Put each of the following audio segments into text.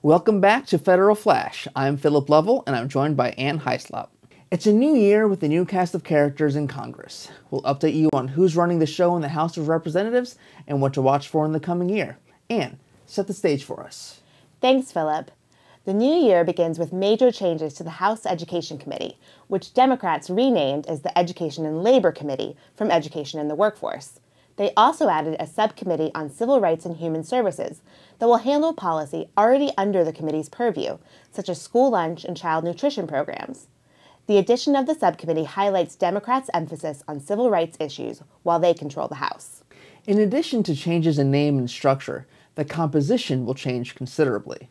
Welcome back to Federal Flash. I'm Philip Lovell, and I'm joined by Ann Heislop. It's a new year with a new cast of characters in Congress. We'll update you on who's running the show in the House of Representatives and what to watch for in the coming year. Ann, set the stage for us. Thanks, Philip. The new year begins with major changes to the House Education Committee, which Democrats renamed as the Education and Labor Committee from Education and the Workforce. They also added a subcommittee on civil rights and human services that will handle policy already under the committee's purview, such as school lunch and child nutrition programs. The addition of the subcommittee highlights Democrats' emphasis on civil rights issues while they control the House. In addition to changes in name and structure, the composition will change considerably.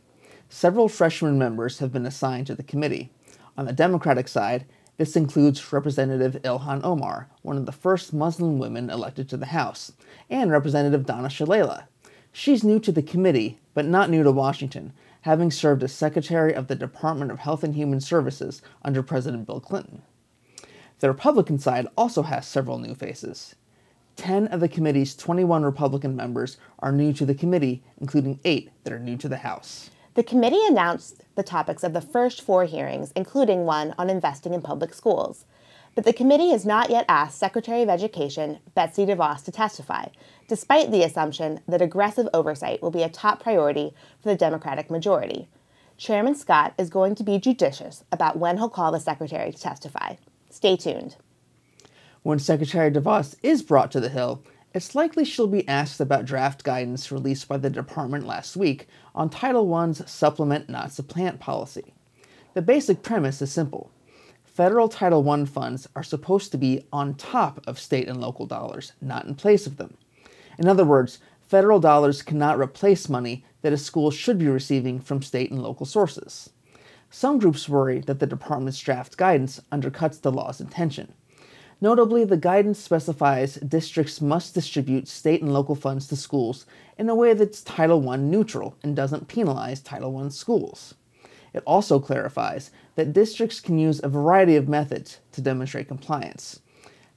Several freshman members have been assigned to the committee. On the Democratic side, this includes Representative Ilhan Omar, one of the first Muslim women elected to the House, and Representative Donna Shalala. She's new to the committee, but not new to Washington, having served as Secretary of the Department of Health and Human Services under President Bill Clinton. The Republican side also has several new faces. 10 of the committee's 21 Republican members are new to the committee, including 8 that are new to the House. The committee announced the topics of the first 4 hearings, including one on investing in public schools. But the committee has not yet asked Secretary of Education Betsy DeVos to testify, despite the assumption that aggressive oversight will be a top priority for the Democratic majority. Chairman Scott is going to be judicious about when he'll call the secretary to testify. Stay tuned. When Secretary DeVos is brought to the Hill, it's likely she'll be asked about draft guidance released by the department last week on Title I's Supplement Not Supplant policy. The basic premise is simple. Federal Title I funds are supposed to be on top of state and local dollars, not in place of them. In other words, federal dollars cannot replace money that a school should be receiving from state and local sources. Some groups worry that the department's draft guidance undercuts the law's intention. Notably, the guidance specifies districts must distribute state and local funds to schools in a way that's Title I neutral and doesn't penalize Title I schools. It also clarifies that districts can use a variety of methods to demonstrate compliance.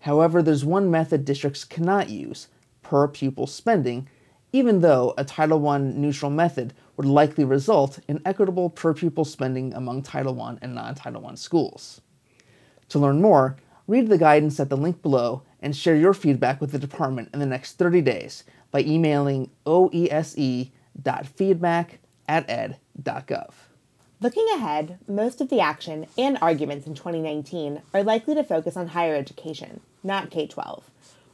However, there's one method districts cannot use, per pupil spending, even though a Title I neutral method would likely result in equitable per pupil spending among Title I and non-Title I schools. To learn more, read the guidance at the link below and share your feedback with the department in the next 30 days by emailing oese.feedback@ed.gov. Looking ahead, most of the action and arguments in 2019 are likely to focus on higher education, not K-12.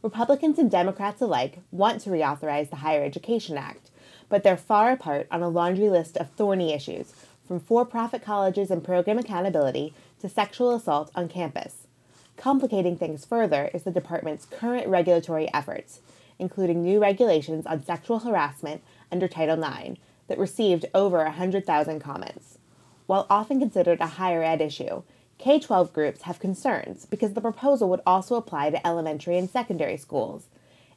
Republicans and Democrats alike want to reauthorize the Higher Education Act, but they're far apart on a laundry list of thorny issues, from for-profit colleges and program accountability to sexual assault on campus. Complicating things further is the department's current regulatory efforts, including new regulations on sexual harassment under Title IX that received over 100,000 comments. While often considered a higher ed issue, K-12 groups have concerns because the proposal would also apply to elementary and secondary schools,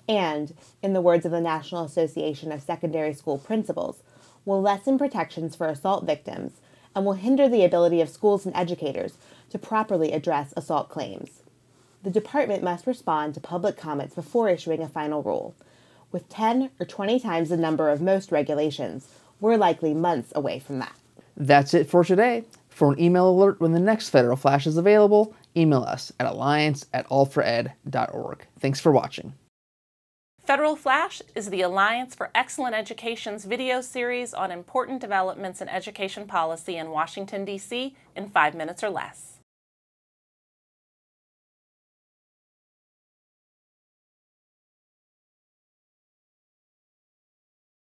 and, in the words of the National Association of Secondary School Principals, will lessen protections for assault victims and will hinder the ability of schools and educators to properly address assault claims. The department must respond to public comments before issuing a final rule. With 10 or 20 times the number of most regulations, we're likely months away from that. That's it for today. For an email alert when the next Federal Flash is available, email us at alliance@allfored.org. Thanks for watching. Federal Flash is the Alliance for Excellent Education's video series on important developments in education policy in Washington, D.C. in 5 minutes or less.